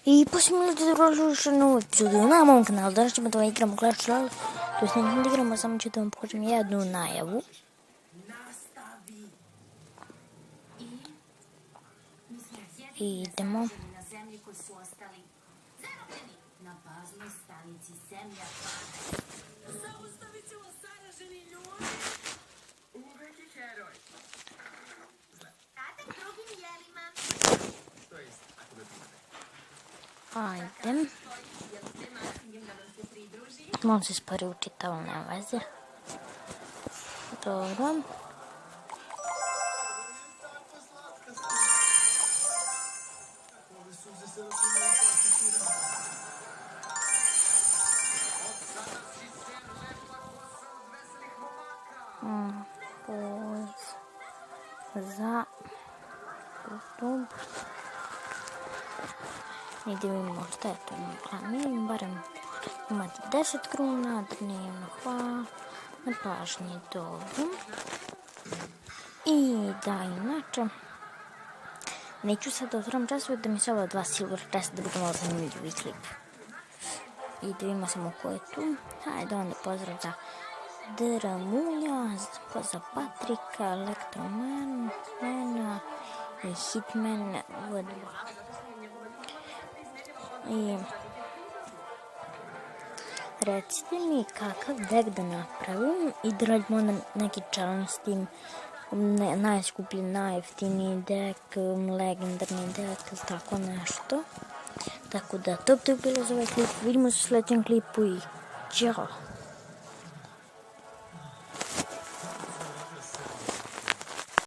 I poslije mi ljudi dobrodošli još jednu novu epizodu na mom kanalu. Danas ćemo da vam igramo Clash Royale. To jest nećemo da igramo, samo ću da vam pokažem jednu najavu. I idemo. Ajde. Moram se spori učiti, ali nema veze. Dobro. Za YouTube. I da vidimo šta je to reklamiram, barem imati 10 kruna dnevno, hvala na pažnji, dobro. I da, inače, neću sad da otvoram časove da mi se ova 2 silver časa da bude malo zanimljivi klip. I da vidimo samo ko je tu. Hajde onda pozdrav za Dramulja, za Patrika, Elektroman, Mena i Hitman V2. I recite mi kakav deck da napravim i da radimo onda neki challenge s tim najskuplji, najjeftiniji deck, legendarni deck, tako nešto. Tako da to bi bilo za ovaj klip. Vidimo se u sljedećem klipu i čao!